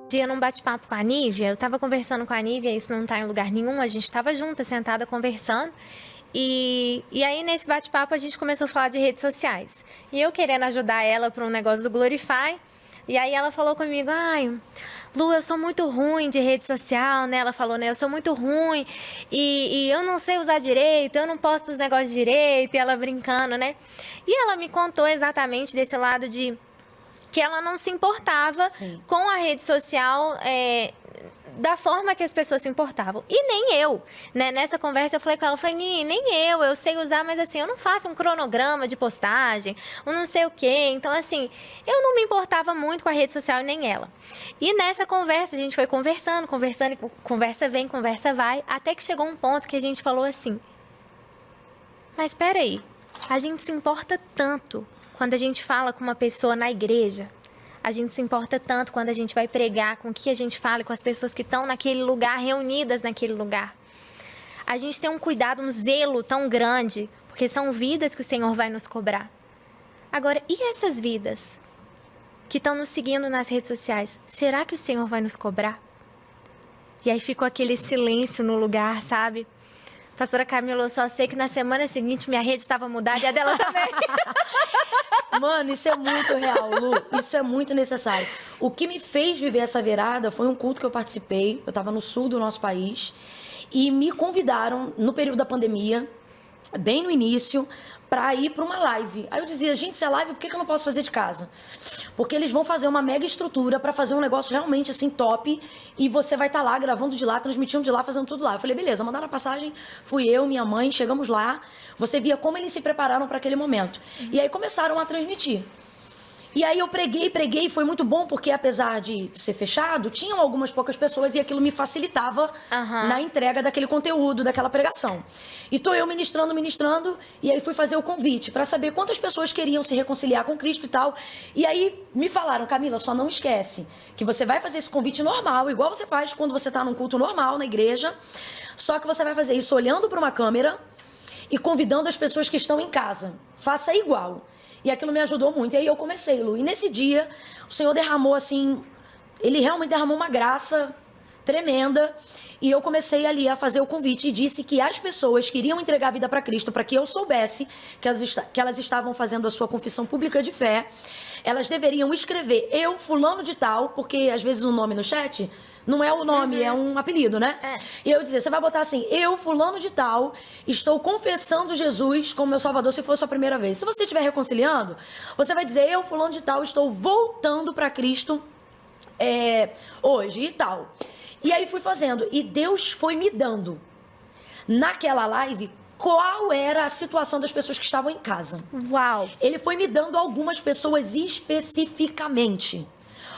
Dia num bate-papo com a Nívia, eu tava conversando com a Nívia, isso não tá em lugar nenhum, a gente tava junta, sentada, conversando. E aí, nesse bate-papo, a gente começou a falar de redes sociais. E eu querendo ajudar ela para um negócio do Glorify. E aí ela falou comigo, ai, Lu, eu sou muito ruim de rede social, né? Ela falou, né? Eu sou muito ruim e eu não sei usar direito, eu não posto os negócios direito. E ela brincando, né? E ela me contou exatamente desse lado de que ela não se importava Sim. com a rede social da forma que as pessoas se importavam. E nem eu, né? Nessa conversa eu falei com ela, nem eu sei usar, mas assim, eu não faço um cronograma de postagem, eu não sei o quê. Então, assim, eu não me importava muito com a rede social e nem ela. E nessa conversa, a gente foi conversando, conversa vem, conversa vai, até que chegou um ponto que a gente falou assim, mas espera aí, a gente se importa tanto quando a gente fala com uma pessoa na igreja. A gente se importa tanto quando a gente vai pregar, com o que a gente fala, com as pessoas que estão naquele lugar, reunidas naquele lugar. A gente tem um cuidado, um zelo tão grande, porque são vidas que o Senhor vai nos cobrar. Agora, e essas vidas que estão nos seguindo nas redes sociais? Será que o Senhor vai nos cobrar? E aí ficou aquele silêncio no lugar, sabe? Pastora Camila, eu só sei que na semana seguinte minha rede estava mudada e a dela também. Mano, isso é muito real, Lu. Isso é muito necessário. O que me fez viver essa virada foi um culto que eu participei. Eu estava no sul do nosso país. E me convidaram, no período da pandemia, bem no início, para ir para uma live. Aí eu dizia, gente, se é live, por que eu não posso fazer de casa? Porque eles vão fazer uma mega estrutura para fazer um negócio realmente assim top e você vai estar lá gravando de lá, transmitindo de lá, fazendo tudo lá. Eu falei, beleza, mandaram a passagem, fui eu, minha mãe, chegamos lá. Você via como eles se prepararam para aquele momento. E aí começaram a transmitir. E aí eu preguei, foi muito bom, porque apesar de ser fechado, tinham algumas poucas pessoas e aquilo me facilitava na entrega daquele conteúdo, daquela pregação. E tô eu ministrando, e aí fui fazer o convite para saber quantas pessoas queriam se reconciliar com Cristo e tal. E aí me falaram, Camila, só não esquece que você vai fazer esse convite normal, igual você faz quando você tá num culto normal na igreja, só que você vai fazer isso olhando para uma câmera e convidando as pessoas que estão em casa. Faça igual. E aquilo me ajudou muito. E aí eu comecei, Lu. E nesse dia, o Senhor derramou, assim... Ele realmente derramou uma graça tremenda. E eu comecei ali a fazer o convite e disse que as pessoas que iriam entregar a vida para Cristo, para que eu soubesse que elas estavam fazendo a sua confissão pública de fé, elas deveriam escrever eu, fulano de tal, porque às vezes o nome no chat... Não é o nome, é um apelido, né? E eu dizia, você vai botar assim, eu, fulano de tal, estou confessando Jesus como meu Salvador, se for a sua primeira vez. Se você estiver reconciliando, você vai dizer, eu, fulano de tal, estou voltando para Cristo hoje e tal. E aí fui fazendo. E Deus foi me dando, naquela live, qual era a situação das pessoas que estavam em casa. Uau! Ele foi me dando algumas pessoas especificamente.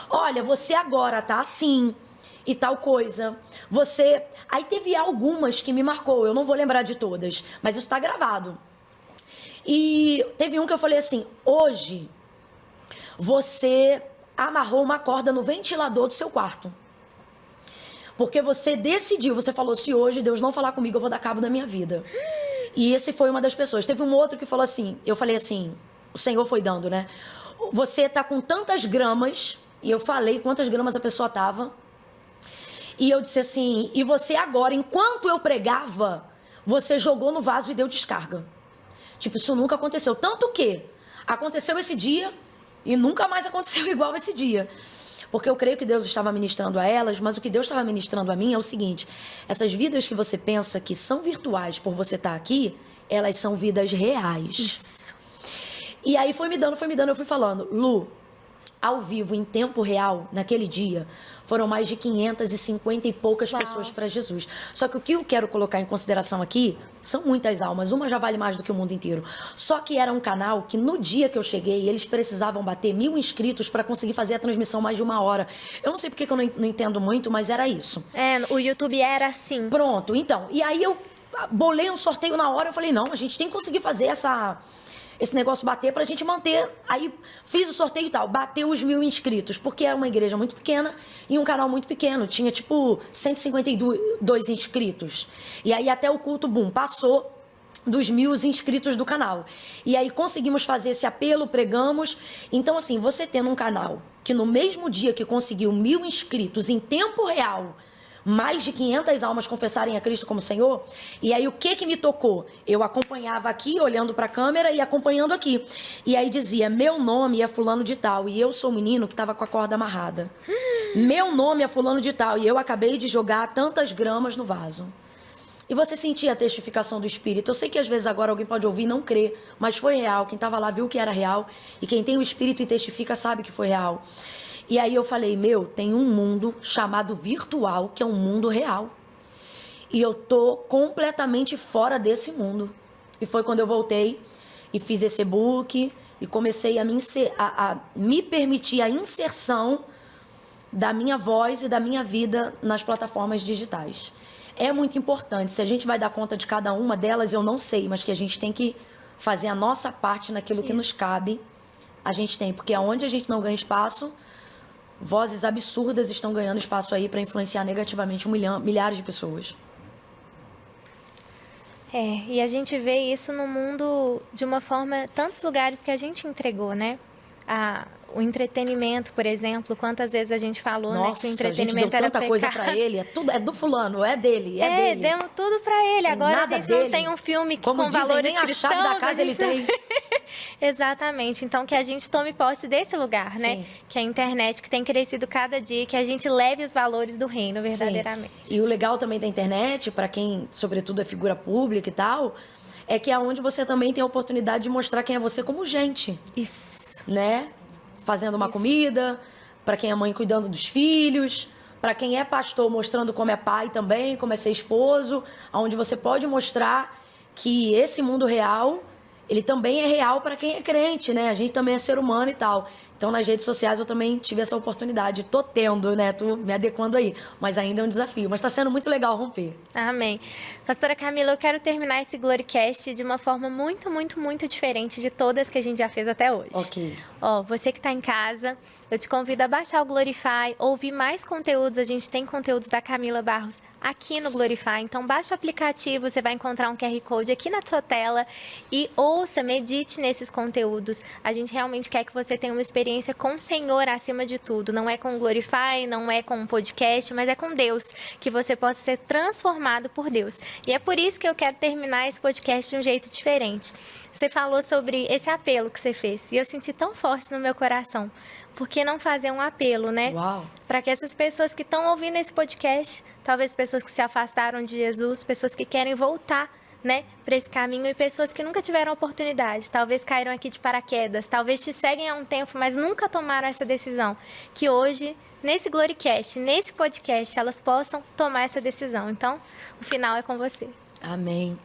Olha, você agora tá assim... e tal coisa, você... Aí teve algumas que me marcou, eu não vou lembrar de todas, mas isso está gravado. E teve um que eu falei assim, hoje você amarrou uma corda no ventilador do seu quarto. Porque você decidiu, você falou, se hoje Deus não falar comigo, eu vou dar cabo da minha vida. E esse foi uma das pessoas. Teve um outro que falou assim, eu falei assim, o Senhor foi dando, né? Você tá com tantas gramas, e eu falei quantas gramas a pessoa tava. E eu disse assim, e você agora, enquanto eu pregava, você jogou no vaso e deu descarga. Tipo, isso nunca aconteceu. Tanto que aconteceu esse dia e nunca mais aconteceu igual esse dia. Porque eu creio que Deus estava ministrando a elas, mas o que Deus estava ministrando a mim é o seguinte, essas vidas que você pensa que são virtuais por você estar aqui, elas são vidas reais. Isso. E aí foi me dando, eu fui falando, Lu, ao vivo, em tempo real, naquele dia, foram mais de 550 e poucas pessoas para Jesus. Só que o que eu quero colocar em consideração aqui, são muitas almas, uma já vale mais do que o mundo inteiro. Só que era um canal que no dia que eu cheguei, eles precisavam bater 1000 inscritos para conseguir fazer a transmissão mais de 1 hora. Eu não sei porque que eu não entendo muito, mas era isso. O YouTube era assim. Pronto, então. E aí eu bolei um sorteio na hora, eu falei, não, a gente tem que conseguir fazer esse negócio bater pra gente manter. Aí fiz o sorteio e tal, bateu os 1000 inscritos, porque era uma igreja muito pequena e um canal muito pequeno, tinha tipo 152 inscritos. E aí até o culto, boom, passou dos 1.000 inscritos do canal. E aí conseguimos fazer esse apelo, pregamos. Então, assim, você tendo um canal que no mesmo dia que conseguiu 1.000 inscritos em tempo real, mais de 500 almas confessarem a Cristo como Senhor, e aí o que me tocou? Eu acompanhava aqui, olhando para a câmera e acompanhando aqui. E aí dizia, meu nome é fulano de tal, e eu sou o menino que estava com a corda amarrada. Meu nome é fulano de tal, e eu acabei de jogar tantas gramas no vaso. E você sentia a testificação do Espírito. Eu sei que às vezes agora alguém pode ouvir e não crer, mas foi real. Quem estava lá viu que era real, e quem tem o Espírito e testifica sabe que foi real. E aí eu falei, tem um mundo chamado virtual, que é um mundo real. E eu tô completamente fora desse mundo. E foi quando eu voltei e fiz esse e-book e comecei a me permitir a inserção da minha voz e da minha vida nas plataformas digitais. É muito importante. Se a gente vai dar conta de cada uma delas, eu não sei, mas que a gente tem que fazer a nossa parte naquilo que nos cabe. A gente tem, porque aonde a gente não ganha espaço, vozes absurdas estão ganhando espaço aí para influenciar negativamente milhares de pessoas. E a gente vê isso no mundo de uma forma, tantos lugares que a gente entregou, né? O entretenimento, por exemplo, quantas vezes a gente falou, nossa, né, que o entretenimento era tanta coisa para ele, é do fulano, é dele, é dele. Demos tudo para ele. Agora a gente dele. não tem um filme como com dizem, valores nem cristãos. A chave da casa ele tem. Exatamente. Então, que a gente tome posse desse lugar, né? Sim. Que a internet, que tem crescido cada dia, que a gente leve os valores do reino verdadeiramente. Sim. E o legal também da internet, para quem, sobretudo, é figura pública e tal, é que é onde você também tem a oportunidade de mostrar quem é você como gente. Isso. Né? Fazendo uma comida, para quem é mãe cuidando dos filhos, para quem é pastor mostrando como é pai também, como é ser esposo, onde você pode mostrar que esse mundo real, ele também é real para quem é crente, né? A gente também é ser humano e tal. Então, nas redes sociais eu também tive essa oportunidade. Tô tendo, né? Tô me adequando aí. Mas ainda é um desafio. Mas tá sendo muito legal romper. Amém. Pastora Camila, eu quero terminar esse Gloricast de uma forma muito, muito, muito diferente de todas que a gente já fez até hoje. Ok. Você que tá em casa, eu te convido a baixar o Glorify, ouvir mais conteúdos. A gente tem conteúdos da Camila Barros aqui no Glorify. Então, baixa o aplicativo, você vai encontrar um QR Code aqui na sua tela e ouça, medite nesses conteúdos. A gente realmente quer que você tenha uma experiência com o Senhor acima de tudo. Não é com o Glorify, não é com um podcast, mas é com Deus, que você possa ser transformado por Deus. E é por isso que eu quero terminar esse podcast de um jeito diferente. Você falou sobre esse apelo que você fez, e eu senti tão forte no meu coração. Por que não fazer um apelo, né? Uau! Para que essas pessoas que estão ouvindo esse podcast, talvez pessoas que se afastaram de Jesus, pessoas que querem voltar, né, para esse caminho, e pessoas que nunca tiveram oportunidade, talvez caíram aqui de paraquedas, talvez te seguem há um tempo, mas nunca tomaram essa decisão, que hoje, nesse Gloricast, nesse podcast, elas possam tomar essa decisão. Então, o final é com você. Amém.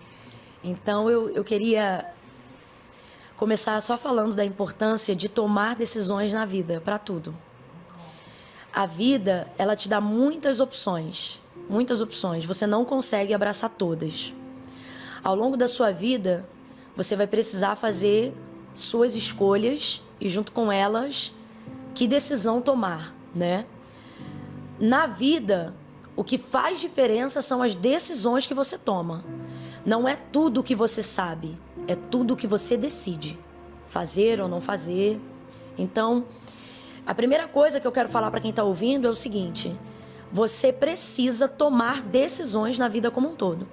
Então, eu queria começar só falando da importância de tomar decisões na vida, para tudo. A vida, ela te dá muitas opções, você não consegue abraçar todas. Ao longo da sua vida, você vai precisar fazer suas escolhas e, junto com elas, que decisão tomar, né? Na vida, o que faz diferença são as decisões que você toma. Não é tudo o que você sabe, é tudo o que você decide. Fazer ou não fazer. Então, a primeira coisa que eu quero falar para quem está ouvindo é o seguinte: você precisa tomar decisões na vida como um todo.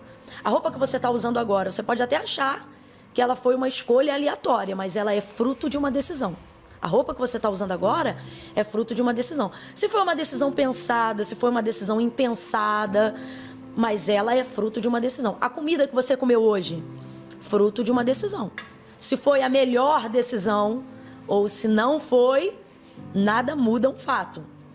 A roupa que você está usando agora, você pode até achar que ela foi uma escolha aleatória, mas ela é fruto de uma decisão. A roupa que você está usando agora é fruto de uma decisão. Se foi uma decisão pensada, se foi uma decisão impensada, mas ela é fruto de uma decisão. A comida que você comeu hoje, fruto de uma decisão. Se foi a melhor decisão ou se não foi, nada muda um fato.